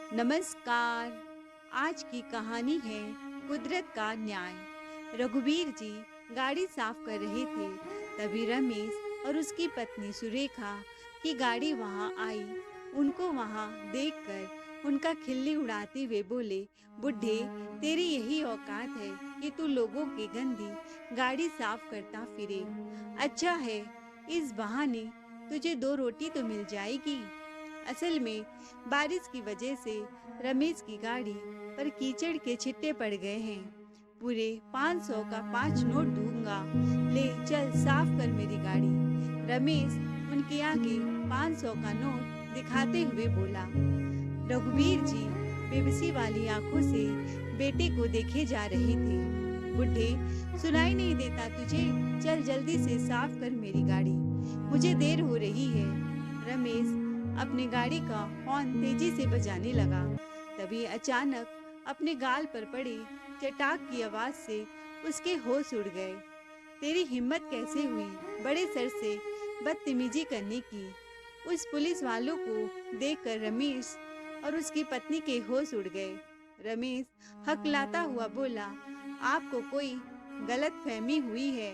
नमस्कार। आज की कहानी है कुदरत का न्याय। रघुवीर जी गाड़ी साफ कर रहे थे, तभी रमेश और उसकी पत्नी सुरेखा की गाड़ी वहां आई। उनको वहां देखकर उनका खिल्ली उड़ाते हुए बोले, बुढ़े, तेरी यही औकात है कि तू लोगों की गंदी गाड़ी साफ करता फिरे। अच्छा है, इस बहाने तुझे दो रोटी तो मिल जाएगी। असल में बारिश की वजह से रमेश की गाड़ी पर कीचड़ के छिट्टे पड़ गए हैं। पूरे 500 का 5 नोट दूंगा, ले चल साफ कर मेरी गाड़ी। रमेश उनके आगे 500 का नोट दिखाते हुए बोला। रघुवीर जी बेबसी वाली आंखों से बेटे को देखे जा रहे थे। बुढ़े, सुनाई नहीं देता तुझे? चल जल्दी से साफ कर मेरी गाड़ी, मुझे देर हो रही है। रमेश अपनी गाड़ी का हॉर्न तेजी से बजाने लगा। तभी अचानक अपने गाल पर पड़ी चटाक की आवाज से उसके होश उड़ गए। तेरी हिम्मत कैसे हुई बड़े सर से बदतमीजी करने की? उस पुलिस वालों को देखकर रमेश और उसकी पत्नी के होश उड़ गए। रमेश हकलाता हुआ बोला, आपको कोई गलत फहमी हुई है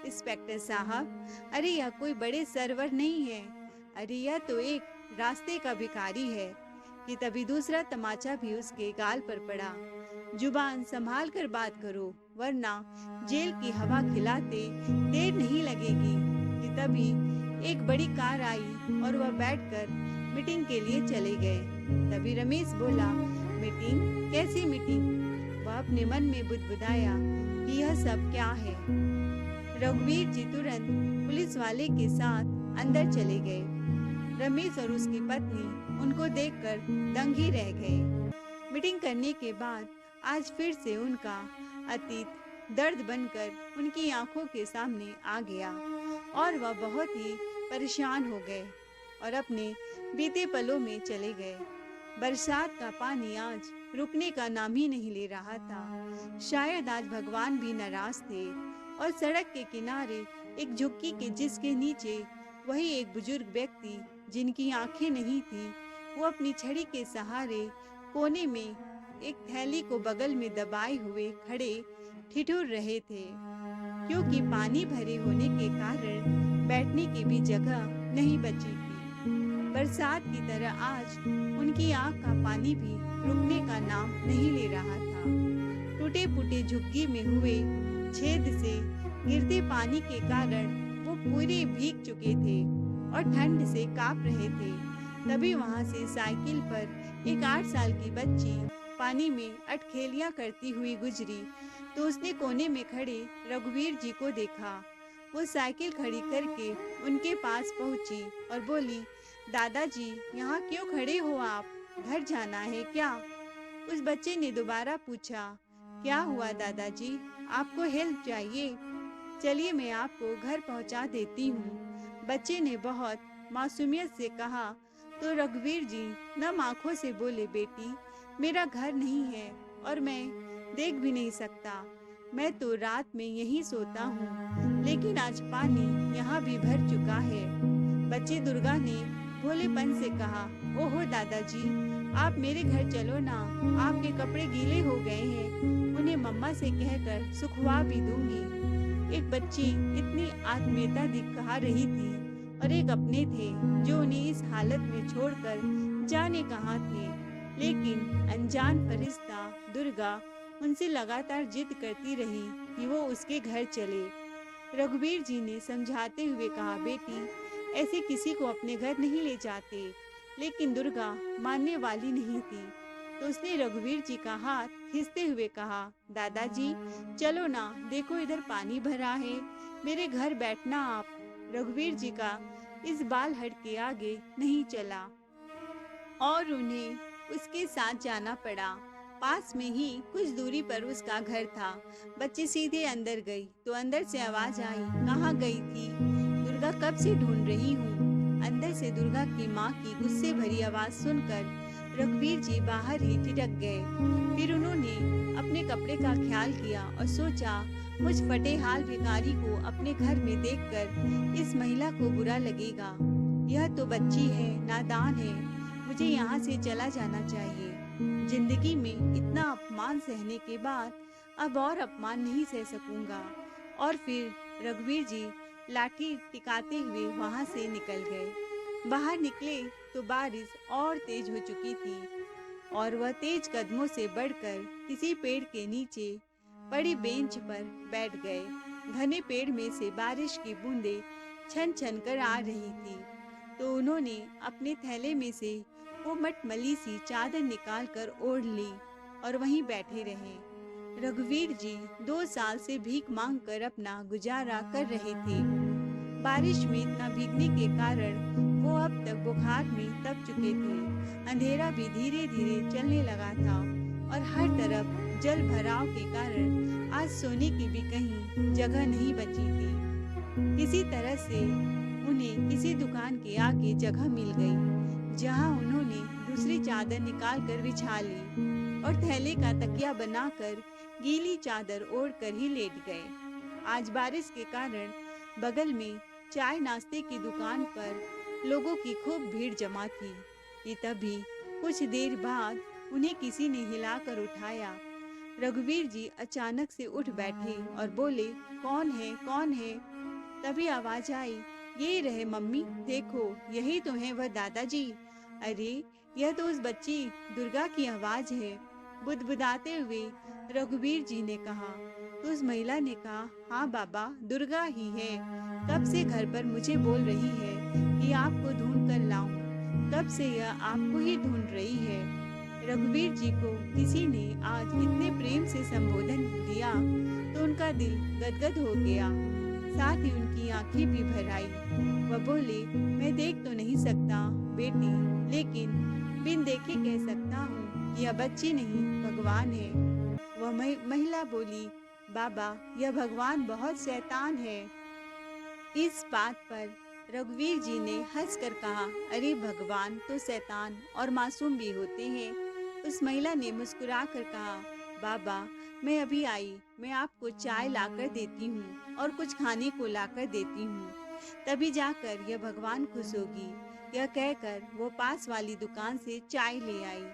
इंस्पेक्टर साहब। अरे यह कोई बड़े सरवर नहीं है, अरे यह तो एक रास्ते का भिखारी है। कि तभी दूसरा तमाचा भी उसके गाल पर पड़ा। जुबान संभाल कर बात करो, वरना जेल की हवा खिलाते देर नहीं लगेगी। कि तभी एक बड़ी कार आई और वह बैठकर मीटिंग के लिए चले गए। तभी रमेश बोला, मीटिंग? कैसी मीटिंग? वह अपने मन में बुदबुदाया कि यह सब क्या है। रघुवीर जी तुरंत पुलिस वाले के साथ अंदर चले गए। रमेश और उसकी पत्नी उनको देखकर दंग ही रह गए। मीटिंग करने के बाद आज फिर से उनका अतीत दर्द बनकर उनकी आंखों के सामने आ गया और वह बहुत ही परेशान हो गए और अपने बीते पलों में चले गए। बरसात का पानी आज रुकने का नाम ही नहीं ले रहा था। शायद आज भगवान भी नाराज थे और सड़क के किनारे एक झुग्गी के जिसके नीचे वही एक बुजुर्ग व्यक्ति जिनकी आंखें नहीं थी, वो अपनी छड़ी के सहारे कोने में एक थैली को बगल में दबाए हुए खड़े ठिठुर रहे थे, क्योंकि पानी भरे होने के कारण बैठने की भी जगह नहीं बची थी। बरसात की तरह आज उनकी आंख का पानी भी रुकने का नाम नहीं ले रहा था। टूटे फूटे झुग्गी में हुए छेद से गिरते पानी के कारण वो पूरे भीग चुके थे और ठंड से कांप रहे थे। तभी वहां से साइकिल पर एक 8 साल की बच्ची पानी में अटखेलियां करती हुई गुजरी, तो उसने कोने में खड़े रघुवीर जी को देखा। वो साइकिल खड़ी करके उनके पास पहुंची और बोली, दादाजी, यहाँ क्यों खड़े हो आप? घर जाना है क्या? उस बच्चे ने दोबारा पूछा, क्या हुआ दादाजी, आपको हेल्प चाहिए? चलिए मैं आपको घर पहुंचा देती हूँ, बच्चे ने बहुत मासूमियत से कहा। तो रघुवीर जी नम आंखों से बोले, बेटी, मेरा घर नहीं है और मैं देख भी नहीं सकता। मैं तो रात में यहीं सोता हूँ, लेकिन आज पानी यहाँ भी भर चुका है। बच्ची दुर्गा ने भोलेपन से कहा, ओहो दादाजी, आप मेरे घर चलो ना, आपके कपड़े गीले हो गए हैं, उन्हें मम्मा से कहकर सुखवा भी दूंगी। एक बच्ची इतनी आत्मीयता दिखा रही थी और एक अपने थे जो उन्हें इस हालत में छोड़कर जाने कहाँ थे, लेकिन अनजान फरिश्ता दुर्गा उनसे लगातार जिद करती रही कि वो उसके घर चले। रघुवीर जी ने समझाते हुए कहा, बेटी, ऐसे किसी को अपने घर नहीं ले जाते, लेकिन दुर्गा मानने वाली नहीं थी। तो उसने रघुवीर जी का हाथ खींचते हुए कहा, दादाजी चलो ना, देखो इधर पानी भरा है, मेरे घर बैठना आप। रघुवीर जी का इस बाल हट के आगे नहीं चला और उन्हें उसके साथ जाना पड़ा। पास में ही कुछ दूरी पर उसका घर था। बच्ची सीधे अंदर गई तो अंदर से आवाज आई, कहाँ गई थी? दुर्गा कब से ढूंढ रही हूँ। अंदर से दुर्गा की माँ की गुस्से भरी आवाज सुनकर रघुवीर जी बाहर ही ठिठक गए। फिर उन्होंने अपने कपड़े का ख्याल किया और सोचा, मुझ फटेहाल भिखारी को अपने घर में देखकर इस महिला को बुरा लगेगा। यह तो बच्ची है, नादान है, मुझे यहाँ से चला जाना चाहिए। जिंदगी में इतना अपमान सहने के बाद अब और अपमान नहीं सह सकूंगा। और फिर रघुवीर जी लाठी टिकाते हुए वहां से निकल गए। बाहर निकले तो बारिश और तेज हो चुकी थी और वह तेज कदमों से बढ़कर किसी पेड़ के नीचे बड़ी बेंच पर बैठ गए। घने पेड़ में से बारिश की बूंदें छन छन कर आ रही थी, तो उन्होंने अपने थैले में से वो मटमली सी चादर निकाल कर ओढ़ ली और वहीं बैठे रहे। रघुवीर जी 2 साल से भीख मांग कर अपना गुजारा कर रहे थे। बारिश में इतना भीगने के कारण वो अब तक बुखार में तप चुके थे। अंधेरा भी धीरे धीरे चलने लगा था और हर तरफ जल भराव के कारण आज सोने की भी कहीं जगह नहीं बची थी। किसी तरह से उन्हें किसी दुकान के आगे जगह मिल गई, जहां उन्होंने दूसरी चादर निकाल कर बिछा ली और थैले का तकिया बनाकर गीली चादर ओढ़कर ही लेट गए। आज बारिश के कारण बगल में चाय नाश्ते की दुकान पर लोगों की खूब भीड़ जमा थी कि तभी कुछ देर बाद उन्हें किसी ने हिलाकर उठाया। रघुवीर जी अचानक से उठ बैठे और बोले, कौन है, कौन है? तभी आवाज आई, ये रहे मम्मी, देखो यही तो है वह दादाजी। अरे यह तो उस बच्ची दुर्गा की आवाज है। बुदबुदाते हुए रघुवीर जी ने कहा। तो उस महिला ने कहा, हाँ बाबा, दुर्गा ही है। कब से घर पर मुझे बोल रही है कि आपको ढूंढ कर लाऊं। कब से यह आपको ही ढूंढ रही है। रघुवीर जी को किसी ने आज इतने प्रेम से संबोधन दिया तो उनका दिल गदगद हो गया, साथ ही उनकी आंखें भी भर आई। वह बोले, मैं देख तो नहीं सकता बेटी, लेकिन बिन देखे कह सकता हूँ कि यह बच्ची नहीं भगवान है। वह महिला बोली, बाबा यह भगवान बहुत शैतान है। इस बात पर रघुवीर जी ने हंसकर कहा, अरे भगवान तो शैतान और मासूम भी होते हैं। उस महिला ने मुस्कुराकर कहा, बाबा मैं अभी आई, मैं आपको चाय लाकर देती हूँ और कुछ खाने को लाकर देती हूँ, तभी जाकर यह भगवान खुश होगी। यह कहकर वो पास वाली दुकान से चाय ले आई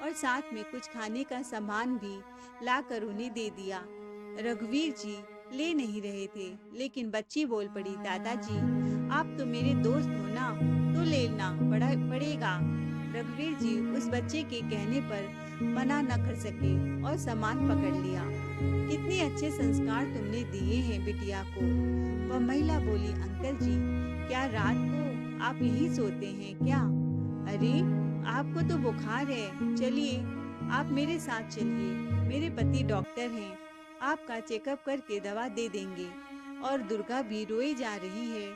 और साथ में कुछ खाने का सामान भी लाकर उन्हें दे दिया। रघुवीर जी ले नहीं रहे थे, लेकिन बच्ची बोल पड़ी, दादाजी आप तो मेरे दोस्त हो ना, तो लेना पड़ेगा। रघुवीर जी उस बच्चे के कहने पर मना न कर सके और सामान पकड़ लिया। कितने अच्छे संस्कार तुमने दिए हैं बिटिया को। वह महिला बोली, अंकल जी क्या रात को आप यहीं सोते हैं क्या? अरे आपको तो बुखार है, चलिए आप मेरे साथ चलिए, मेरे पति डॉक्टर हैं, आपका चेकअप करके दवा दे देंगे। और दुर्गा भी रोई जा रही है।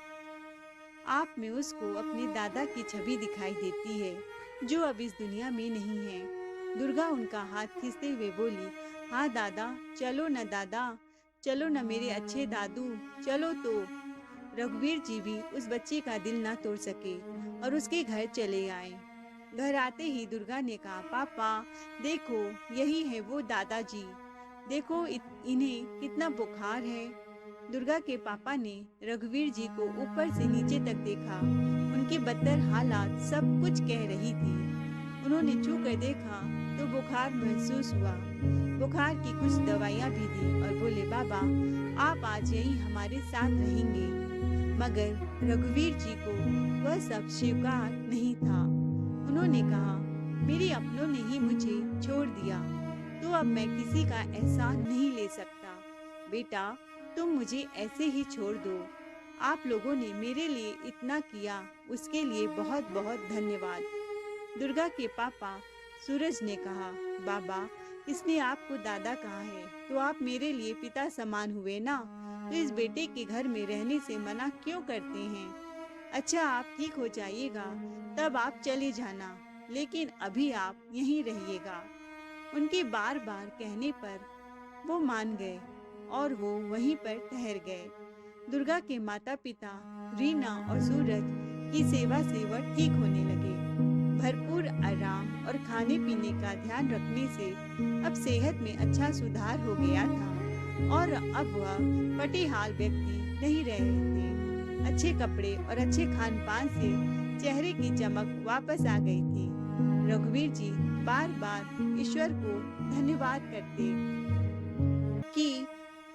आप में उसको अपने दादा की छवि दिखाई देती है, जो अब इस दुनिया में नहीं है। दुर्गा उनका हाथ खींचते हुए बोली, हाँ दादा, चलो न दादा, चलो न मेरे अच्छे दादू, चलो तो। रघुवीर जी भी उस बच्चे का दिल न तोड़ सके और उसके घर चले आए। घर आते ही दुर्गा ने कहा, पापा देखो यही है वो दादाजी, देखो इन्हें कितना बुखार है। दुर्गा के पापा ने रघुवीर जी को ऊपर से नीचे तक देखा। उनकी बदतर हालात सब कुछ कह रही थी। उन्होंने छू कर देखा तो बुखार महसूस हुआ। बुखार की कुछ दवाइयाँ भी दी और बोले, बाबा आप आज यहीं हमारे साथ रहेंगे। मगर रघुवीर जी को वह सब स्वीकार नहीं था। उन्होंने कहा, मेरे अपनों ने ही मुझे छोड़ दिया, तो अब मैं किसी का एहसान नहीं ले सकता। बेटा तुम मुझे ऐसे ही छोड़ दो। आप लोगों ने मेरे लिए इतना किया, उसके लिए बहुत बहुत धन्यवाद। दुर्गा के पापा सूरज ने कहा, बाबा इसने आपको दादा कहा है तो आप मेरे लिए पिता समान हुए ना, तो इस बेटे के घर में रहने से मना क्यों करते हैं? अच्छा आप ठीक हो जाइएगा तब आप चले जाना, लेकिन अभी आप यहीं रहिएगा। उनके बार बार कहने पर वो मान गए और वो वहीं पर ठहर गए। दुर्गा के माता पिता रीना और सूरज की सेवा से वह ठीक होने लगे। भरपूर आराम और खाने पीने का ध्यान रखने से अब सेहत में अच्छा सुधार हो गया था और अब वह फटेहाल व्यक्ति नहीं रहे थे। अच्छे कपड़े और अच्छे खान पान से चेहरे की चमक वापस आ गई थी। रघुवीर जी बार बार ईश्वर को धन्यवाद करते कि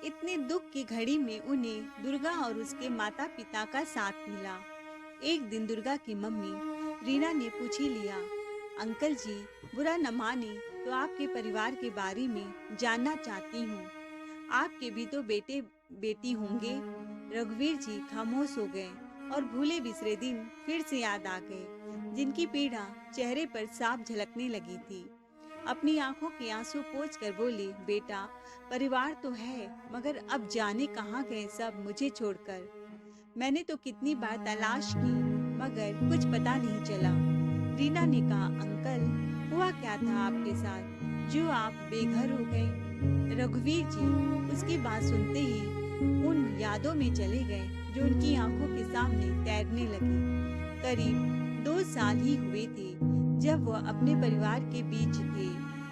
इतने दुख की घड़ी में उन्हें दुर्गा और उसके माता पिता का साथ मिला। एक दिन दुर्गा की मम्मी रीना ने पूछ ही लिया, अंकल जी बुरा न माने तो आपके परिवार के बारे में जानना चाहती हूँ। आपके भी तो बेटे बेटी होंगे। रघुवीर जी खामोश हो गए और भूले बिसरे दिन फिर से याद आ गए, जिनकी पीड़ा चेहरे पर साफ झलकने लगी थी। अपनी आंखों के आंसू पोंछ कर बोले, बेटा परिवार तो है, मगर अब जाने कहाँ गए सब मुझे छोड़कर। मैंने तो कितनी बार तलाश की, मगर कुछ पता नहीं चला। रीना ने कहा, अंकल हुआ क्या था आपके साथ जो आप बेघर हो गए? रघुवीर जी उसकी बात सुनते ही उन यादों में चले गए जो उनकी आंखों के सामने तैरने लगी। करीब 2 साल ही हुए थे जब वह अपने परिवार के बीच थे।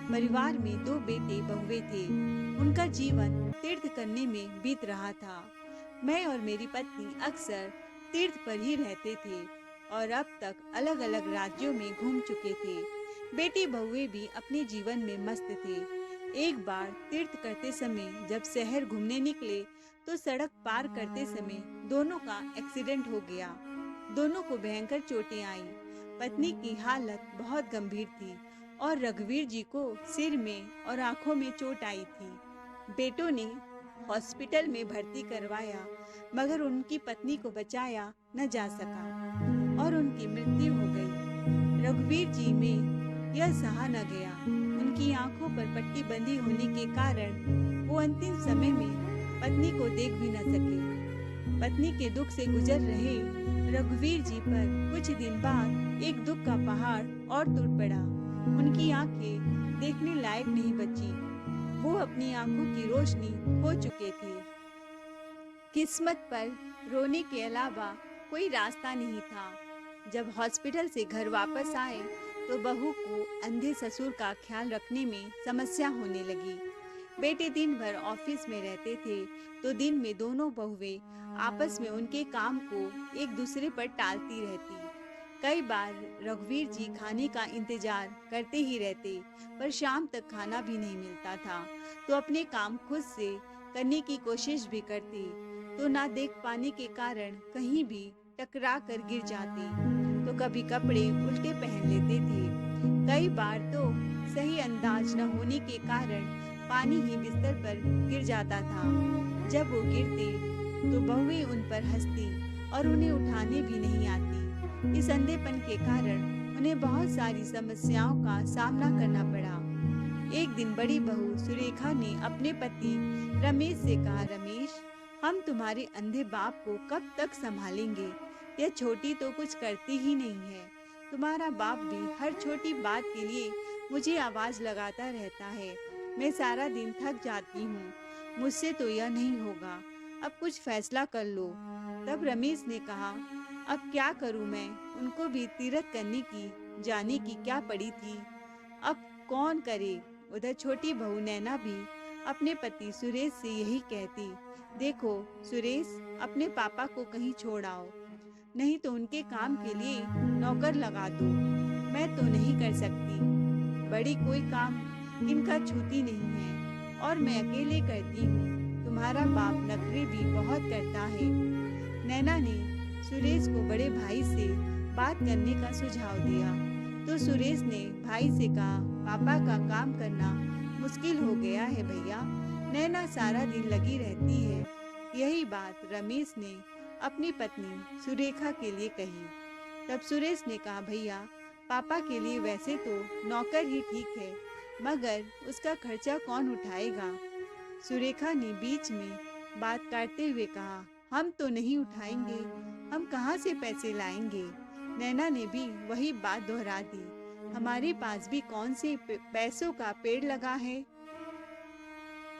परिवार में 2 बेटे बहुए थे। उनका जीवन तीर्थ करने में बीत रहा था। मैं और मेरी पत्नी अक्सर तीर्थ पर ही रहते थे और अब तक अलग अलग राज्यों में घूम चुके थे। बेटी बहुए भी अपने जीवन में मस्त थे। एक बार तीर्थ करते समय जब शहर घूमने निकले तो सड़क पार करते समय दोनों का एक्सीडेंट हो गया। दोनों को भयंकर चोटें आई। पत्नी की हालत बहुत गंभीर थी और रघुवीर जी को सिर में और आंखों में चोट आई थी। बेटों ने हॉस्पिटल में भर्ती करवाया, मगर उनकी पत्नी को बचाया न जा सका और उनकी मृत्यु हो गई। रघुवीर जी में यह सहा न गया। उनकी आंखों पर पट्टी बंधी होने के कारण वो अंतिम समय में पत्नी को देख भी न सके। पत्नी के दुख से गुजर रहे रघुवीर जी पर कुछ दिन बाद एक दुख का पहाड़ और टूट पड़ा। उनकी आंखें देखने लायक नहीं बची। वो अपनी आंखों की रोशनी खो चुके थे। किस्मत पर रोने के अलावा कोई रास्ता नहीं था। जब हॉस्पिटल से घर वापस आए तो बहू को अंधे ससुर का ख्याल रखने में समस्या होने लगी। बेटे दिन भर ऑफिस में रहते थे तो दिन में दोनों बहुएं आपस में उनके काम को एक दूसरे पर टालती रहती। कई बार रघुवीर जी खाने का इंतजार करते ही रहते, पर शाम तक खाना भी नहीं मिलता था तो अपने काम खुद से करने की कोशिश भी करते, तो ना देख पाने के कारण कहीं भी टकरा कर गिर जाते, तो कभी कपड़े उल्टे पहन लेते थे। कई बार तो सही अंदाज न होने के कारण पानी ही बिस्तर पर गिर जाता था। जब वो गिरते तो बहुएं उन पर हंसती और उन्हें उठाने भी नहीं आती। इस अंधेपन के कारण उन्हें बहुत सारी समस्याओं का सामना करना पड़ा। एक दिन बड़ी बहू सुरेखा ने अपने पति रमेश से कहा, रमेश हम तुम्हारे अंधे बाप को कब तक संभालेंगे? यह छोटी तो कुछ करती ही नहीं है। तुम्हारा बाप भी हर छोटी बात के लिए मुझे आवाज लगाता रहता है। मैं सारा दिन थक जाती हूँ। मुझसे तो यह नहीं होगा। अब कुछ फैसला कर लो। तब रमेश ने कहा, अब क्या करूँ मैं? उनको भी तीर्थ करने की जाने की क्या पड़ी थी, अब कौन करे? उधर छोटी बहू नैना भी अपने पति सुरेश से यही कहती, देखो सुरेश, अपने पापा को कहीं छोड़ आओ, नहीं तो उनके काम के लिए नौकर लगा दो। मैं तो नहीं कर सकती। बड़ी कोई काम इनका छूती नहीं है और मैं अकेले करती हूँ। तुम्हारा बाप नखरे भी बहुत करता है। नैना ने सुरेश को बड़े भाई से बात करने का सुझाव दिया तो सुरेश ने भाई से कहा, पापा का काम करना मुश्किल हो गया है भैया। नैना सारा दिन लगी रहती है। यही बात रमेश ने अपनी पत्नी सुरेखा के लिए कही। तब सुरेश ने कहा, भैया पापा के लिए वैसे तो नौकर ही ठीक है, मगर उसका खर्चा कौन उठाएगा? सुरेखा ने बीच में बात काटते हुए कहा, हम तो नहीं उठाएंगे, हम कहाँ से पैसे लाएंगे? नैना ने भी वही बात दोहरा दी, हमारे पास भी कौन से पैसों का पेड़ लगा है,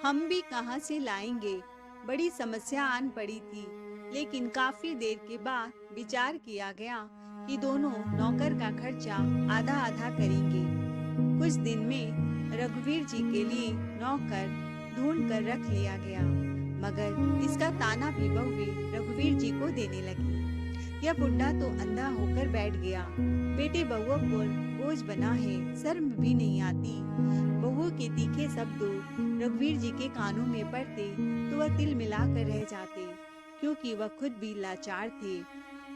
हम भी कहाँ से लाएंगे? बड़ी समस्या आन पड़ी थी, लेकिन काफी देर के बाद विचार किया गया कि दोनों नौकर का खर्चा आधा आधा करेंगे। कुछ दिन में रघुवीर जी के लिए नौकर ढूंढ कर रख लिया गया, मगर इसका ताना भी बहुएं रघुवीर जी को देने लगी। यह बुढ़ा तो अंधा होकर बैठ गया। बेटे बहुओं पर बोझ बना है, शर्म भी नहीं आती। बहू के तीखे शब्दों रघुवीर जी के कानों में पड़ते तो वह तिल मिलाकर रह जाते, क्योंकि वह खुद भी लाचार थे,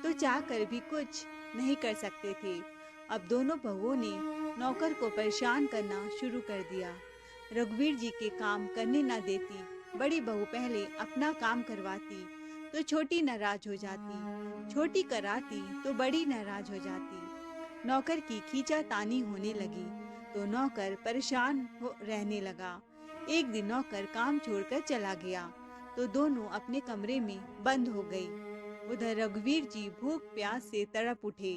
तो चाह कर भी कुछ नहीं कर सकते थे। अब दोनों बहुओं ने नौकर को परेशान करना शुरू कर दिया। रघुवीर जी के काम करने न देती, बड़ी बहू पहले अपना काम करवाती तो छोटी नाराज हो जाती, छोटी कराती तो बड़ी नाराज हो जाती। नौकर की खींचातानी होने लगी तो नौकर परेशान हो रहने लगा। एक दिन नौकर काम छोड़कर चला गया तो दोनों अपने कमरे में बंद हो गई। उधर रघुवीर जी भूख प्यास से तड़प उठे,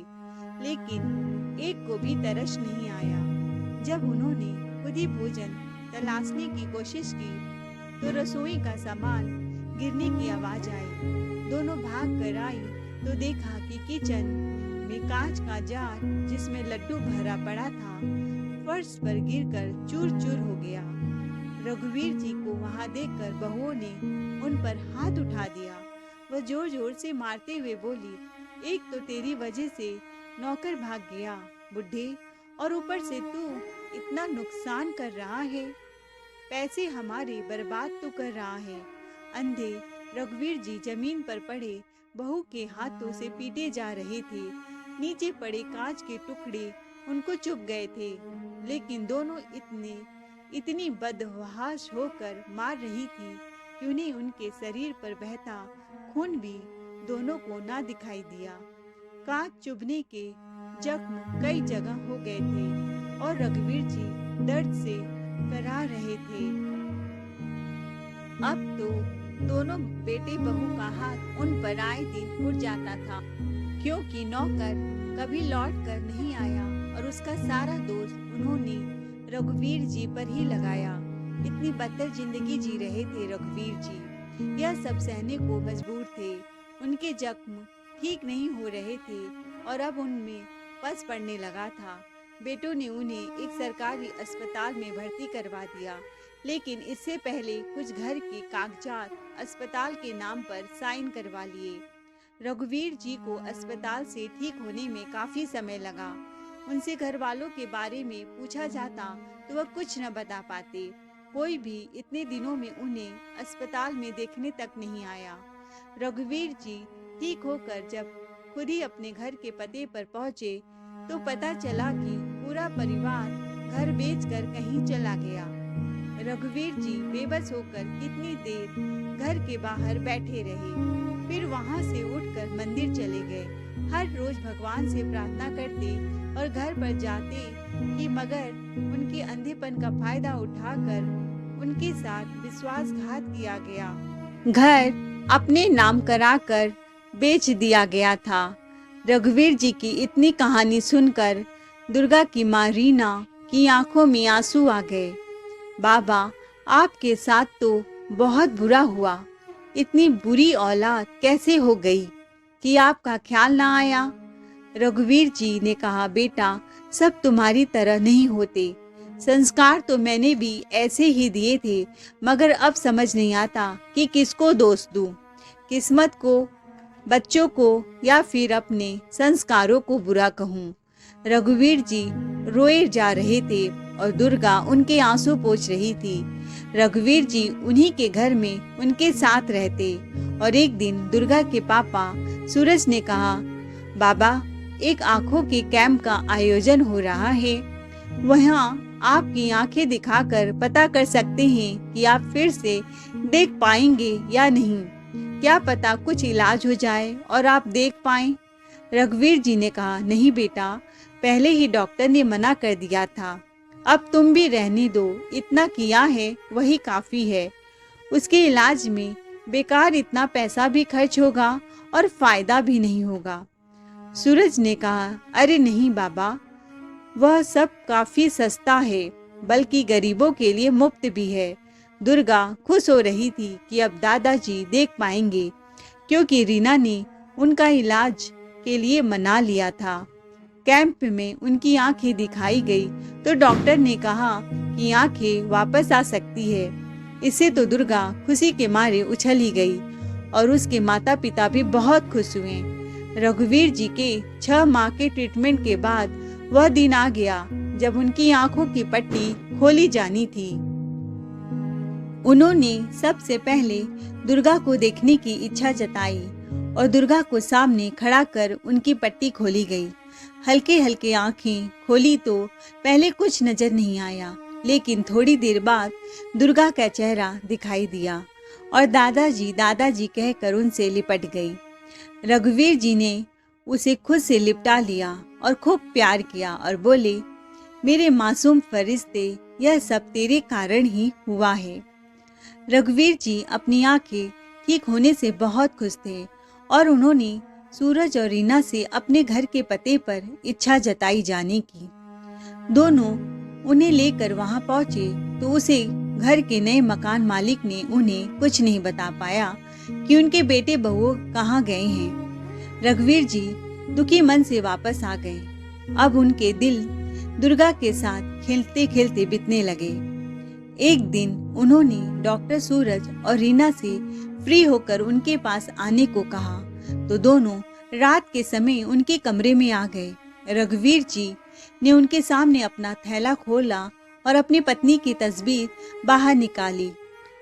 लेकिन एक को भी तरस नहीं आया। जब उन्होंने खुद ही भोजन तलाशने की कोशिश की तो रसोई का सामान गिरने की आवाज आई। दोनों भाग कर आई तो देखा कि किचन में कांच का जार जिसमें लड्डू भरा पड़ा था फर्श पर गिरकर चूर चूर हो गया। रघुवीर जी को वहां देखकर बहुओं ने उन पर हाथ उठा दिया। वह जोर जोर से मारते हुए बोली, एक तो तेरी वजह से नौकर भाग गया बुढ़े, और ऊपर से तू इतना नुकसान कर रहा है, पैसे हमारे बर्बाद तो कर रहा है। अंधे रघुवीर जी जमीन पर पड़े बहू के हाथों से पीटे जा रहे थे। नीचे पड़े कांच के टुकड़े उनको चुभ गए थे, लेकिन दोनों इतनी बदहवास होकर मार रही थी कि उन्हें उनके शरीर पर बहता खून भी दोनों को ना दिखाई दिया। कांच चुभने के जख्म कई जगह हो गए थे और रघुवीर जी दर्द से कराह रहे थे। अब तो दोनों बेटे बहू का हाथ उन पर आए दिन उठ जाता था, क्योंकि नौकर कभी लौट कर नहीं आया और उसका सारा दोष उन्होंने रघुवीर जी पर ही लगाया। इतनी बदतर जिंदगी जी रहे थे रघुवीर जी, यह सब सहने को मजबूर थे। उनके जख्म ठीक नहीं हो रहे थे और अब उनमें पस पड़ने लगा था। बेटों ने उन्हें एक सरकारी अस्पताल में भर्ती करवा दिया, लेकिन इससे पहले कुछ घर के कागजात अस्पताल के नाम पर साइन करवा लिए। रघुवीर जी को अस्पताल से ठीक होने में काफी समय लगा। उनसे घर वालों के बारे में पूछा जाता तो वह कुछ न बता पाते। कोई भी इतने दिनों में उन्हें अस्पताल में देखने तक नहीं आया। रघुवीर जी ठीक होकर जब खुद ही अपने घर के पते पर पहुंचे तो पता चला कि पूरा परिवार घर बेचकर कहीं चला गया। रघुवीर जी बेबस होकर कितनी देर घर के बाहर बैठे रहे, फिर वहां से उठकर मंदिर चले गए। हर रोज भगवान से प्रार्थना करते और घर पर जाते कि मगर उनके अंधेपन का फायदा उठाकर उनके साथ विश्वासघात किया गया। घर अपने नाम कराकर बेच दिया गया था। रघुवीर जी की इतनी कहानी सुनकर दुर्गा की माँ रीना की आंखों में आंसू आ गए। बाबा, आपके साथ तो बहुत बुरा हुआ। इतनी बुरी औलाद कैसे हो गई कि आपका ख्याल ना आया। रघुवीर जी ने कहा, बेटा, सब तुम्हारी तरह नहीं होते। संस्कार तो मैंने भी ऐसे ही दिए थे, मगर अब समझ नहीं आता कि किसको दोष दूं, किस्मत को, बच्चों को, या फिर अपने संस्कारों को बुरा कहूं। रघुवीर जी रोए जा रहे थे और दुर्गा उनके आंसू पोंछ रही थी। रघुवीर जी उन्हीं के घर में उनके साथ रहते और एक दिन दुर्गा के पापा सूरज ने कहा, बाबा, एक आंखों के कैंप का आयोजन हो रहा है। वहाँ आपकी आंखें दिखाकर पता कर सकते हैं कि आप फिर से देख पाएंगे या नहीं। क्या पता कुछ इलाज हो जाए और आप देख पाएं। रघुवीर जी ने कहा, नहीं बेटा, पहले ही डॉक्टर ने मना कर दिया था। अब तुम भी रहने दो, इतना किया है वही काफी है। उसके इलाज में बेकार इतना पैसा भी खर्च होगा और फायदा भी नहीं होगा। सूरज ने कहा, अरे नहीं बाबा, वह सब काफी सस्ता है, बल्कि गरीबों के लिए मुफ्त भी है। दुर्गा खुश हो रही थी कि अब दादाजी देख पाएंगे, क्योंकि रीना ने उनका इलाज के लिए मना लिया था। कैंप में उनकी आंखें दिखाई गई तो डॉक्टर ने कहा कि आंखें वापस आ सकती है। इससे तो दुर्गा खुशी के मारे उछल ही गई और उसके माता पिता भी बहुत खुश हुए। रघुवीर जी के 6 माह के ट्रीटमेंट के बाद वह दिन आ गया जब उनकी आंखों की पट्टी खोली जानी थी। उन्होंने सबसे पहले दुर्गा को देखने की इच्छा जताई और दुर्गा को सामने खड़ा कर उनकी पट्टी खोली गई। हल्के हल्के आंखें खोली तो पहले कुछ नजर नहीं आया, लेकिन थोड़ी देर बाद दुर्गा का चेहरा दिखाई दिया और दादाजी दादाजी कहकर उनसे लिपट गई। रघुवीर जी ने उसे खुद से लिपटा लिया और खूब प्यार किया और बोले, मेरे मासूम फरिश्ते, यह सब तेरे कारण ही हुआ है। रघुवीर जी अपनी आंखें ठीक होने से बहुत खुश थे और उन्होंने सूरज और रीना से अपने घर के पते पर इच्छा जताई जाने की। दोनों उन्हें लेकर वहां पहुंचे तो उसे घर के नए मकान मालिक ने उन्हें कुछ नहीं बता पाया कि उनके बेटे बहू कहाँ गए हैं। रघुवीर जी दुखी मन से वापस आ गए। अब उनके दिल दुर्गा के साथ खेलते खेलते बीतने लगे। एक दिन उन्होंने डॉक्टर सूरज और रीना से फ्री होकर उनके पास आने को कहा तो दोनों रात के समय उनके कमरे में आ गए। रघुवीर जी ने उनके सामने अपना थैला खोला और अपनी पत्नी की तस्वीर बाहर निकाली।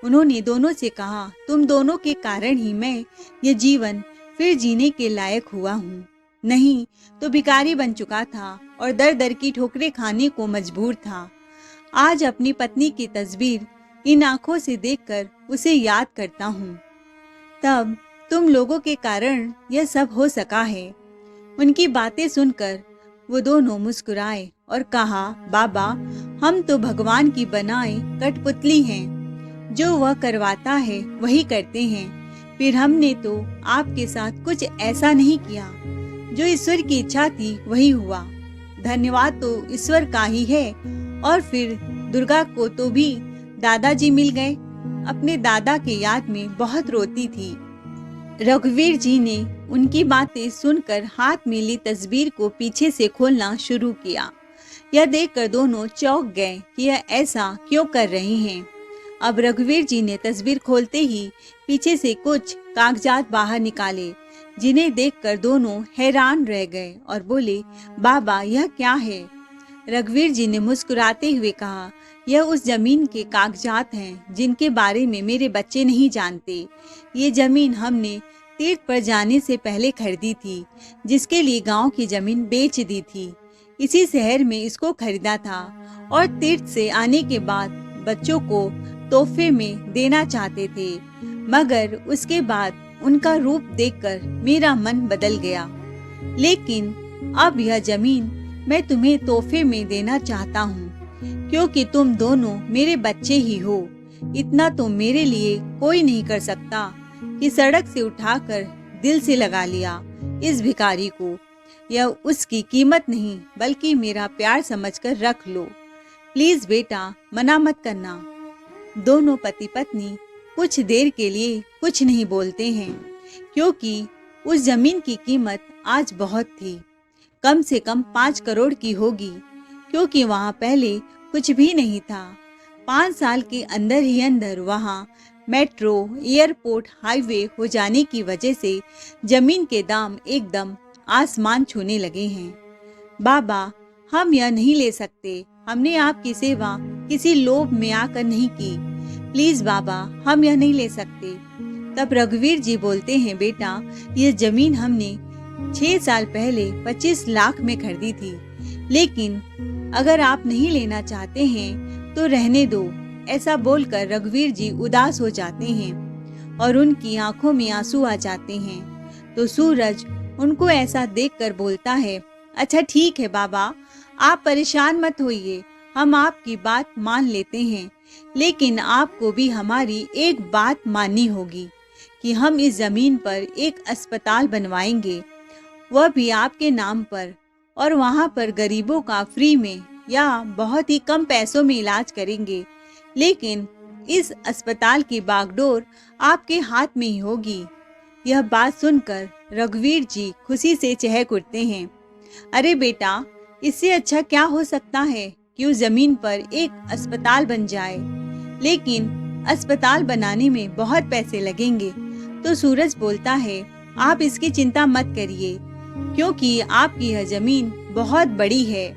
उन्होंने दोनों से कहा, तुम दोनों के कारण ही मैं ये जीवन फिर जीने के लायक हुआ हूँ, नहीं तो भिखारी बन चुका था और दर दर की ठोकरें खाने को मजबूर था। आज अपनी पत्नी की तस्वीर इन आंखों से देखकर उसे याद करता हूँ। तब तुम लोगों के कारण यह सब हो सका है। उनकी बातें सुनकर वो दोनों मुस्कुराए और कहा, बाबा, हम तो भगवान की बनाई कठपुतली हैं, जो वह करवाता है वही करते हैं। फिर हमने तो आपके साथ कुछ ऐसा नहीं किया, जो ईश्वर की इच्छा थी वही हुआ। धन्यवाद तो ईश्वर का ही है। और फिर दुर्गा को तो भी दादाजी मिल गए। अपने दादा के याद में बहुत रोती थी। रघुवीर जी ने उनकी बातें सुनकर हाथ में ली तस्वीर को पीछे से खोलना शुरू किया। यह देखकर दोनों चौंक गए कि यह ऐसा क्यों कर रहे हैं। अब रघुवीर जी ने तस्वीर खोलते ही पीछे से कुछ कागजात बाहर निकाले, जिन्हें देखकर दोनों हैरान रह गए और बोले, बाबा, यह क्या है? रघुवीर जी ने मुस्कुराते हुए कहा, यह उस जमीन के कागजात हैं जिनके बारे में मेरे बच्चे नहीं जानते। ये जमीन हमने तीर्थ पर जाने से पहले खरीदी थी, जिसके लिए गांव की जमीन बेच दी थी। इसी शहर में इसको खरीदा था और तीर्थ से आने के बाद बच्चों को तोहफे में देना चाहते थे, मगर उसके बाद उनका रूप देखकर मेरा मन बदल गया। लेकिन अब यह जमीन मैं तुम्हें तोहफे में देना चाहता हूँ, क्योंकि तुम दोनों मेरे बच्चे ही हो। इतना तो मेरे लिए कोई नहीं कर सकता कि सड़क से उठाकर दिल से लगा लिया इस भिखारी को। यह उसकी कीमत नहीं बल्कि मेरा प्यार समझकर रख लो। प्लीज बेटा, मना मत करना। दोनों पति पत्नी कुछ देर के लिए कुछ नहीं बोलते हैं, क्योंकि उस जमीन की कीमत आज बहुत थी, कम से कम 5 करोड़ की होगी, क्योंकि वहाँ पहले कुछ भी नहीं था। 5 साल के अंदर ही अंदर वहाँ मेट्रो, एयरपोर्ट, हाईवे हो जाने की वजह से जमीन के दाम एकदम आसमान छूने लगे हैं। बाबा, हम यह नहीं ले सकते। हमने आपकी सेवा किसी लोभ में आकर नहीं की। प्लीज बाबा, हम यह नहीं ले सकते। तब रघुवीर जी बोलते हैं, बेटा, यह जमीन हमने 6 साल पहले 25 लाख में खरीदी थी, लेकिन अगर आप नहीं लेना चाहते हैं तो रहने दो। ऐसा बोलकर रघुवीर जी उदास हो जाते हैं और उनकी आंखों में आंसू आ जाते हैं। तो सूरज उनको ऐसा देखकर बोलता है, अच्छा ठीक है बाबा, आप परेशान मत होइए, हम आपकी बात मान लेते हैं, लेकिन आपको भी हमारी एक बात माननी होगी कि हम इस जमीन पर एक अस्पताल बनवाएंगे, वह भी आपके नाम पर, और वहाँ पर गरीबों का फ्री में या बहुत ही कम पैसों में इलाज करेंगे। लेकिन इस अस्पताल की बागडोर आपके हाथ में ही होगी। यह बात सुनकर रघुवीर जी खुशी से चहक उठते हैं। अरे बेटा, इससे अच्छा क्या हो सकता है कि उस जमीन पर एक अस्पताल बन जाए, लेकिन अस्पताल बनाने में बहुत पैसे लगेंगे। तो सूरज बोलता है, आप इसकी चिंता मत करिए, क्योंकि आपकी यह जमीन बहुत बड़ी है।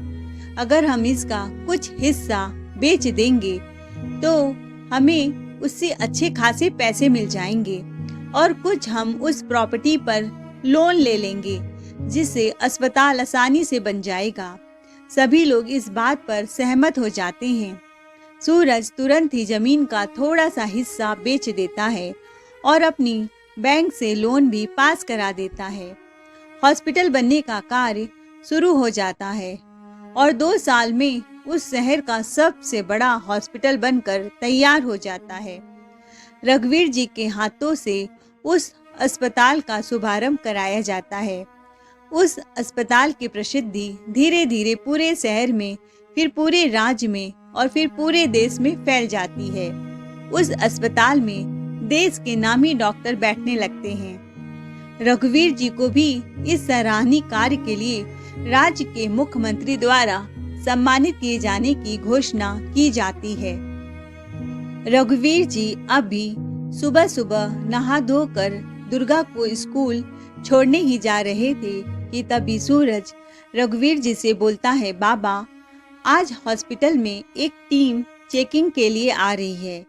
अगर हम इसका कुछ हिस्सा बेच देंगे तो हमें उससे अच्छे खासे पैसे मिल जाएंगे और कुछ हम उस प्रॉपर्टी पर लोन ले लेंगे, जिससे अस्पताल आसानी से बन जाएगा। सभी लोग इस बात पर सहमत हो जाते हैं। सूरज तुरंत ही जमीन का थोड़ा सा हिस्सा बेच देता है और अपनी बैंक से लोन भी पास करा देता है। हॉस्पिटल बनने का कार्य शुरू हो जाता है और 2 साल में उस शहर का सबसे बड़ा हॉस्पिटल बनकर तैयार हो जाता है। रघुवीर जी के हाथों से उस अस्पताल का शुभारंभ कराया जाता है। उस अस्पताल की प्रसिद्धि धीरे धीरे पूरे शहर में, फिर पूरे राज्य में और फिर पूरे देश में फैल जाती है। उस अस्पताल में देश के नामी डॉक्टर बैठने लगते हैं। रघुवीर जी को भी इस सराहनीय कार्य के लिए राज्य के मुख्यमंत्री द्वारा सम्मानित किए जाने की घोषणा की जाती है। रघुवीर जी अभी सुबह सुबह नहा धोकर दुर्गा को स्कूल छोड़ने ही जा रहे थे कि तभी सूरज रघुवीर जी से बोलता है, बाबा, आज हॉस्पिटल में एक टीम चेकिंग के लिए आ रही है।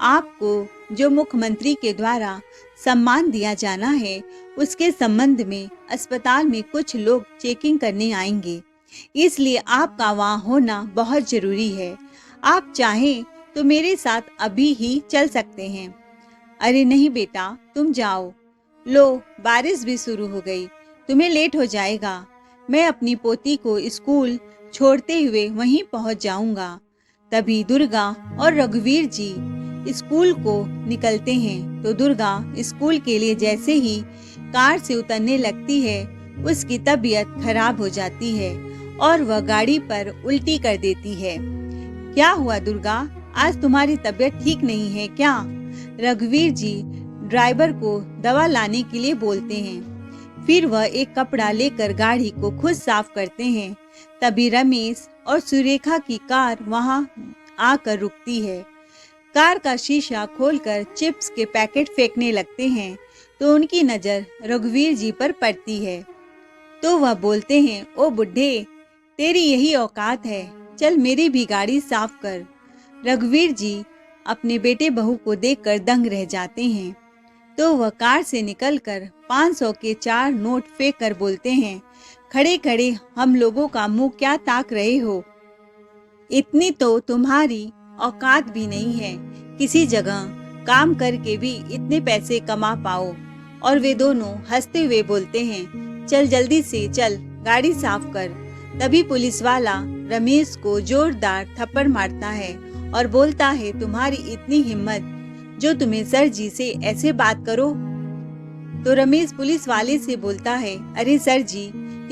आपको जो मुख्यमंत्री के द्वारा सम्मान दिया जाना है, उसके संबंध में अस्पताल में कुछ लोग चेकिंग करने आएंगे, इसलिए आपका वहाँ होना बहुत जरूरी है। आप चाहें तो मेरे साथ अभी ही चल सकते हैं। अरे नहीं बेटा, तुम जाओ। लो, बारिश भी शुरू हो गई, तुम्हें लेट हो जाएगा। मैं अपनी पोती को स्कूल छोड़ते हुए वहीं पहुंच जाऊंगा। तभी दुर्गा और रघुवीर जी स्कूल को निकलते हैं तो दुर्गा स्कूल के लिए जैसे ही कार से उतरने लगती है, उसकी तबीयत खराब हो जाती है और वह गाड़ी पर उल्टी कर देती है। क्या हुआ दुर्गा, आज तुम्हारी तबीयत ठीक नहीं है क्या? रघुवीर जी ड्राइवर को दवा लाने के लिए बोलते हैं। फिर वह एक कपड़ा लेकर गाड़ी को खुद साफ करते हैं। तभी रमेश और सुरेखा की कार वहां आकर रुकती है। कार का शीशा खोलकर चिप्स के पैकेट फेंकने लगते हैं तो उनकी नजर रघुवीर जी पर पड़ती है। तो वह बोलते हैं, ओ बुढ़े, तेरी यही औकात है, चल मेरी भी गाड़ी साफ कर। रघुवीर जी अपने बेटे बहू को देखकर दंग रह जाते हैं। तो वह कार से निकलकर 500 के 4 नोट फेंक कर बोलते हैं, खड़े खड़े हम लोगों का मुंह क्या ताक रहे हो? इतनी तो तुम्हारी औकात भी नहीं है, किसी जगह काम करके भी इतने पैसे कमा पाओ। और वे दोनों हंसते हुए बोलते हैं, चल जल्दी से चल, गाड़ी साफ कर। तभी पुलिस वाला रमेश को जोरदार थप्पड़ मारता है और बोलता है, तुम्हारी इतनी हिम्मत जो तुम्हें सर जी से ऐसे बात करो? तो रमेश पुलिस वाले से बोलता है, अरे सर जी,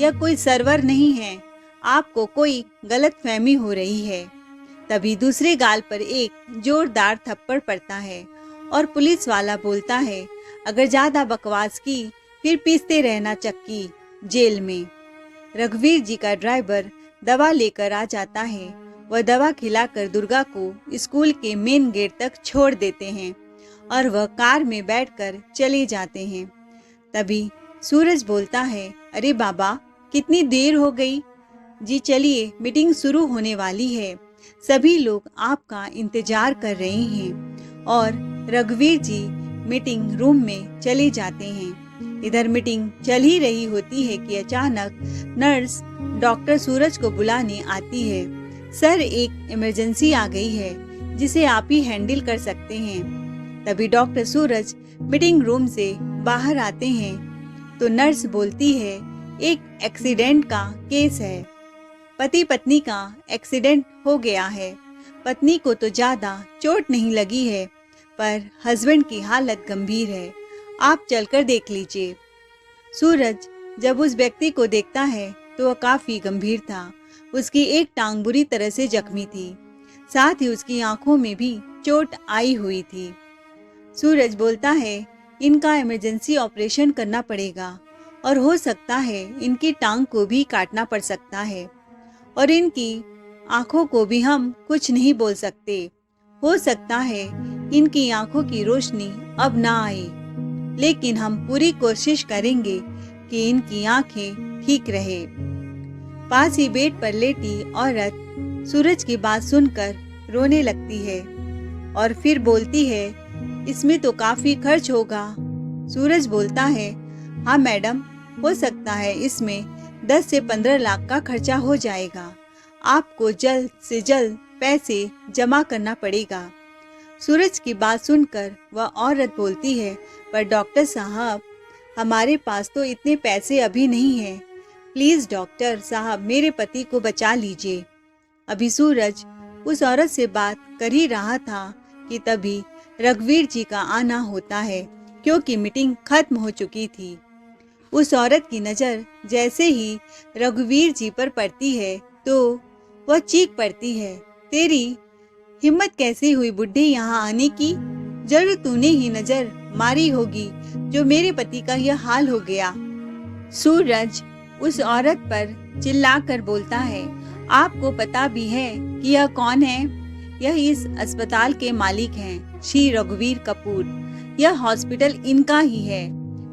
यह कोई सर्वर नहीं है, आपको कोई गलतफहमी हो रही है। तभी दूसरे गाल पर एक जोरदार थप्पड़ पड़ता है और पुलिस वाला बोलता है, अगर ज्यादा बकवास की फिर पीसते रहना चक्की जेल में। रघुवीर जी का ड्राइवर दवा लेकर आ जाता है। वह दवा खिलाकर दुर्गा को स्कूल के मेन गेट तक छोड़ देते हैं और वह कार में बैठकर चले जाते हैं। तभी सूरज बोलता है, अरे बाबा, कितनी देर हो गई? जी चलिए, मीटिंग शुरू होने वाली है, सभी लोग आपका इंतजार कर रहे हैं। और रघुवीर जी मीटिंग रूम में चले जाते हैं। इधर मीटिंग चल ही रही होती है कि अचानक नर्स डॉक्टर सूरज को बुलाने आती है। सर, एक इमरजेंसी आ गई है जिसे आप ही हैंडल कर सकते हैं। तभी डॉक्टर सूरज मीटिंग रूम से बाहर आते हैं तो नर्स बोलती है, एक एक्सीडेंट का केस है, पति पत्नी का एक्सीडेंट हो गया है। पत्नी को तो ज्यादा चोट नहीं लगी है, पर हस्बैंड की हालत गंभीर है, आप चलकर देख लीजिए। सूरज जब उस व्यक्ति को देखता है तो वह काफी गंभीर था। उसकी एक टांग बुरी तरह से जख्मी थी, साथ ही उसकी आंखों में भी चोट आई हुई थी। सूरज बोलता है, इनका इमरजेंसी ऑपरेशन करना पड़ेगा और हो सकता है इनकी टांग को भी काटना पड़ सकता है और इनकी आंखों को भी हम कुछ नहीं बोल सकते। हो सकता है इनकी आंखों की रोशनी अब ना आए, लेकिन हम पूरी कोशिश करेंगे कि इनकी आंखें ठीक रहे। पास ही बेड पर लेटी औरत सूरज की बात सुनकर रोने लगती है और फिर बोलती है, इसमें तो काफी खर्च होगा। सूरज बोलता है, हाँ मैडम, हो सकता है इसमें 10 से 15 लाख का खर्चा हो जाएगा। आपको जल्द से जल्द पैसे जमा करना पड़ेगा। सूरज की बात सुनकर वह औरत बोलती है, पर डॉक्टर साहब, हमारे पास तो इतने पैसे अभी नहीं हैं। प्लीज डॉक्टर साहब, मेरे पति को बचा लीजिए। अभी सूरज उस औरत से बात कर ही रहा था कि तभी रघुवीर जी का आना होता है, क्योंकि मीटिंग खत्म हो चुकी थी। उस औरत की नजर जैसे ही रघुवीर जी पर पड़ती है तो वह चीख पड़ती है, तेरी हिम्मत कैसे हुई बुड्ढे यहाँ आने की? जरूर तूने ही नजर मारी होगी जो मेरे पति का यह हाल हो गया। सूरज उस औरत पर चिल्लाकर बोलता है, आपको पता भी है कि यह कौन है? यह इस अस्पताल के मालिक हैं, श्री रघुवीर कपूर। यह हॉस्पिटल इनका ही है।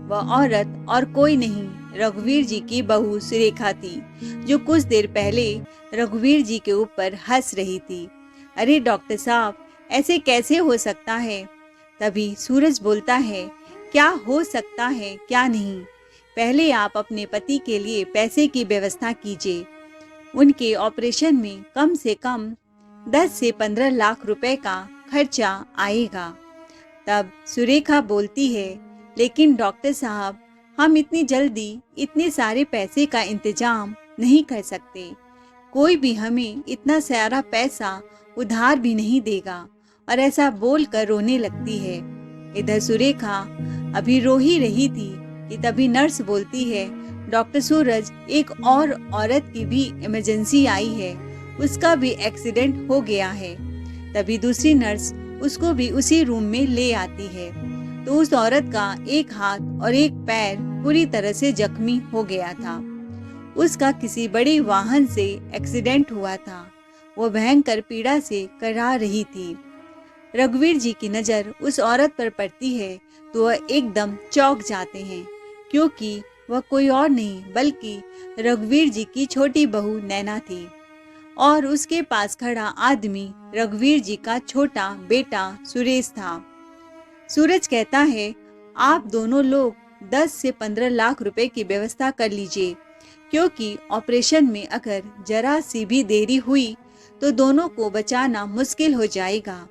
वह औरत और कोई नहीं, रघुवीर जी की बहू सुरेखा थी, जो कुछ देर पहले रघुवीर जी के ऊपर हंस रही थी। अरे डॉक्टर साहब, ऐसे कैसे हो सकता है? तभी सूरज बोलता है, क्या हो सकता है क्या नहीं, पहले आप अपने पति के लिए पैसे की व्यवस्था कीजिए। उनके ऑपरेशन में कम से कम 10 से 15 लाख रुपए का खर्चा आएगा। तब सुरेखा बोलती है, लेकिन डॉक्टर साहब, हम इतनी जल्दी इतने सारे पैसे का इंतजाम नहीं कर सकते। कोई भी हमें इतना सारा पैसा उधार भी नहीं देगा। और ऐसा बोलकर रोने लगती है। इधर सुरेखा अभी रो ही रही थी कि तभी नर्स बोलती है, डॉक्टर सूरज, एक और औरत की भी इमरजेंसी आई है, उसका भी एक्सीडेंट हो गया है। तभी दूसरी नर्स उसको भी उसी रूम में ले आती है। तो उस औरत का एक हाथ और एक पैर पूरी तरह से जख्मी हो गया था। उसका किसी बड़े वाहन से एक्सीडेंट हुआ था। वो भयंकर पीड़ा से कराह रही थी। रघुवीर जी की नजर उस औरत पर पड़ती है तो वह एकदम चौंक जाते हैं, क्योंकि वह कोई और नहीं बल्कि रघुवीर जी की छोटी बहू नैना थी। और उसके पास खड़ा आदमी रघुवीर जी का छोटा बेटा सुरेश था। सूरज कहता है, आप दोनों लोग 10 से 15 लाख रुपए की व्यवस्था कर लीजिए, क्योंकि ऑपरेशन में अगर जरा सी भी देरी हुई तो दोनों को बचाना मुश्किल हो जाएगा।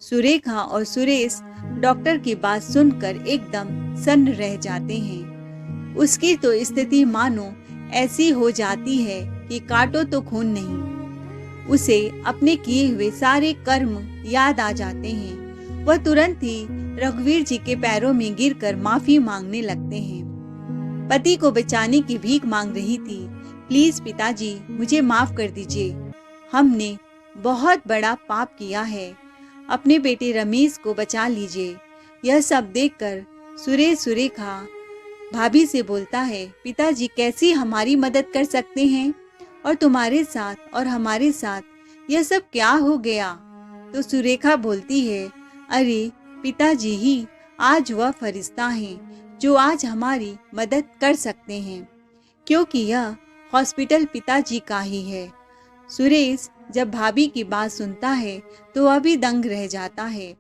सुरेखा और सुरेश डॉक्टर की बात सुनकर एकदम सन्न रह जाते हैं। उसकी तो स्थिति मानो ऐसी हो जाती है कि काटो तो खून नहीं। उसे अपने किए हुए सारे कर्म याद आ जाते हैं। वह तुरंत ही रघुवीर जी के पैरों में गिरकर माफी मांगने लगते हैं। पति को बचाने की भीख मांग रही थी। प्लीज पिताजी, मुझे माफ कर दीजिए। हमने बहुत बड़ा पाप किया है। अपने बेटे रमेश को बचा लीजिए। यह सब देखकर सुरेखा भाभी से बोलता है, पिताजी कैसी हमारी मदद कर सकते हैं? और तुम्हारे साथ और हमारे साथ यह सब क्या हो गया? तो सुरेखा बोलती है, अरे पिताजी ही आज वह फरिश्ता हैं जो आज हमारी मदद कर सकते हैं, क्योंकि यह हॉस्पिटल पिताजी का ही है। सुरेश जब भाभी की बात सुनता है तो वह भी दंग रह जाता है।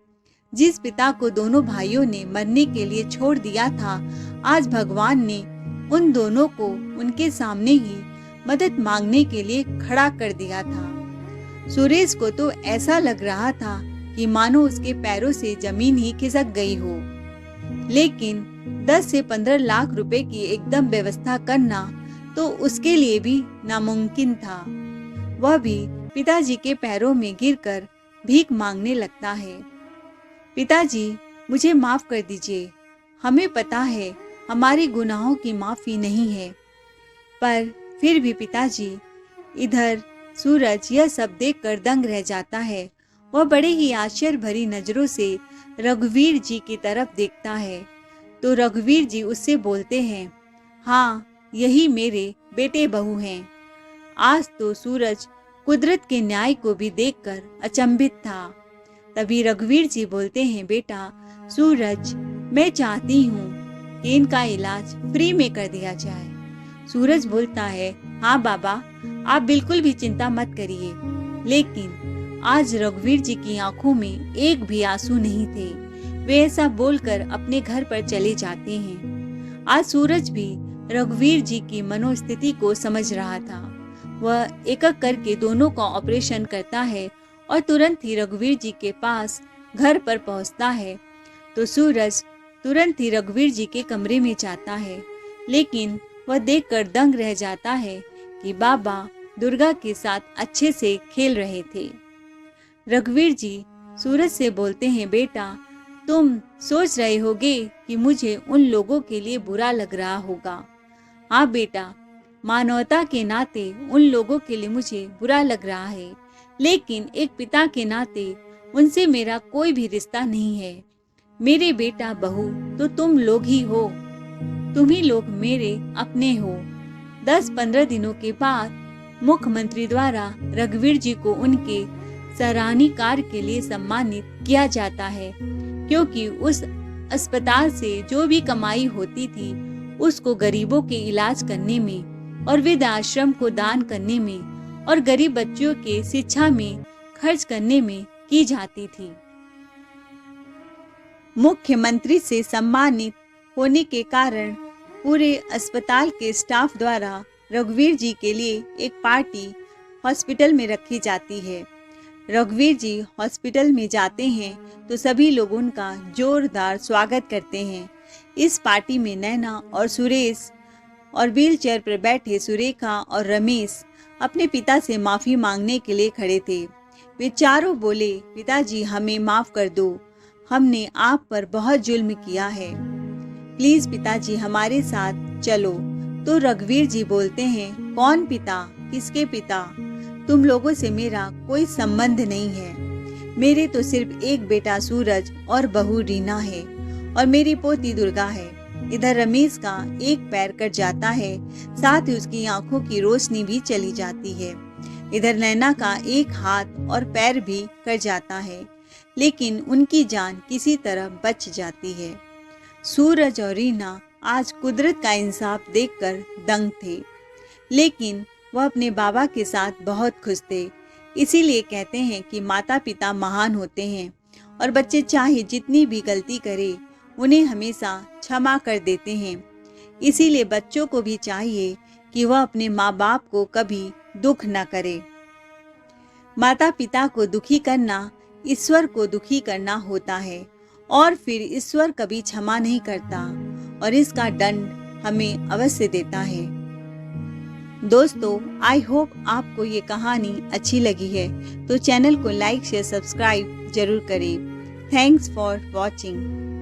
जिस पिता को दोनों भाइयों ने मरने के लिए छोड़ दिया था, आज भगवान ने उन दोनों को उनके सामने ही मदद मांगने के लिए खड़ा कर दिया था। सुरेश को तो ऐसा लग रहा था कि मानो उसके पैरों से जमीन ही खिसक गई हो। लेकिन 10 से 15 लाख रुपए की एकदम व्यवस्था करना तो उसके लिए भी नामुमकिन था। वह भी पिताजी के पैरों में गिरकर भीख मांगने लगता है। पिताजी, मुझे माफ कर दीजिए। हमें पता है हमारे गुनाहों की माफी नहीं है, पर फिर भी पिताजी। इधर सूरज यह सब देखकर दंग रह जाता है। वह बड़े ही आश्चर्य भरी नजरों से रघुवीर जी की तरफ देखता है। तो रघुवीर जी उससे बोलते हैं, हाँ, यही मेरे बेटे बहू हैं। आज तो सूरज कुदरत के न्याय को भी देखकर अचंभित था। तभी रघुवीर जी बोलते हैं, बेटा सूरज, मैं चाहती हूँ कि इनका इलाज फ्री में कर दिया जाए। सूरज बोलता है, हाँ बाबा, आप बिल्कुल भी चिंता मत करिए। लेकिन आज रघुवीर जी की आंखों में एक भी आंसू नहीं थे। वे ऐसा बोलकर अपने घर पर चले जाते हैं। आज सूरज भी रघुवीर जी की मनोस्थिति को समझ रहा था। वह एक एक करके दोनों का ऑपरेशन करता है और तुरंत ही रघुवीर जी के पास घर पर पहुंचता है। तो सूरज तुरंत ही रघुवीर जी के कमरे में जाता है, लेकिन वह देखकर दंग रह जाता है कि बाबा दुर्गा के साथ अच्छे से खेल रहे थे। रघुवीर जी सूरज से बोलते हैं, बेटा तुम सोच रहे होगे कि मुझे उन लोगों के लिए बुरा लग रहा होगा। हाँ बेटा, मानवता के नाते उन लोगों के लिए मुझे बुरा लग रहा है, लेकिन एक पिता के नाते उनसे मेरा कोई भी रिश्ता नहीं है। मेरे बेटा बहू तो तुम लोग ही हो, तुम ही लोग मेरे अपने हो। 10-15 दिनों के बाद मुख्यमंत्री द्वारा रघुवीर जी को उनके सराहनीय कार्य के लिए सम्मानित किया जाता है, क्योंकि उस अस्पताल से जो भी कमाई होती थी उसको गरीबों के इलाज करने में और वृद्धाश्रम को दान करने में और गरीब बच्चों के शिक्षा में खर्च करने में की जाती थी। मुख्यमंत्री से सम्मानित होने के कारण पूरे अस्पताल के स्टाफ द्वारा रघुवीर जी के लिए एक पार्टी हॉस्पिटल में रखी जाती है। रघुवीर जी हॉस्पिटल में जाते हैं तो सभी लोग उनका जोरदार स्वागत करते हैं। इस पार्टी में नैना और सुरेश और व्हील चेयर पर बैठे सुरेखा और रमेश अपने पिता से माफी मांगने के लिए खड़े थे। वे चारों बोले, पिताजी हमें माफ कर दो, हमने आप पर बहुत जुल्म किया है, प्लीज पिताजी हमारे साथ चलो। तो रघुवीर जी बोलते हैं, कौन पिता, किसके पिता, तुम लोगों से मेरा कोई संबंध नहीं है। मेरे तो सिर्फ एक बेटा सूरज और बहू रीना है और मेरी पोती दुर्गा है। इधर रमेश का एक पैर कट जाता है, साथ ही उसकी आंखों की रोशनी भी चली जाती है। इधर नैना का एक हाथ और पैर भी कट जाता है, लेकिन उनकी जान किसी तरह बच जाती है। सूरज और रीना आज कुदरत का इंसाफ देखकर दंग थे, लेकिन वह अपने बाबा के साथ बहुत खुश थे। इसीलिए कहते हैं कि माता पिता महान होते हैं और बच्चे चाहे जितनी भी गलती करे उन्हें हमेशा क्षमा कर देते हैं। इसीलिए बच्चों को भी चाहिए कि वह अपने माँ बाप को कभी दुख न करे। माता पिता को दुखी करना ईश्वर को दुखी करना होता है और फिर ईश्वर कभी क्षमा नहीं करता और इसका दंड हमें अवश्य देता है। दोस्तों, आई होप आपको ये कहानी अच्छी लगी है, तो चैनल को लाइक शेयर सब्सक्राइब जरूर करें। Thanks for watching.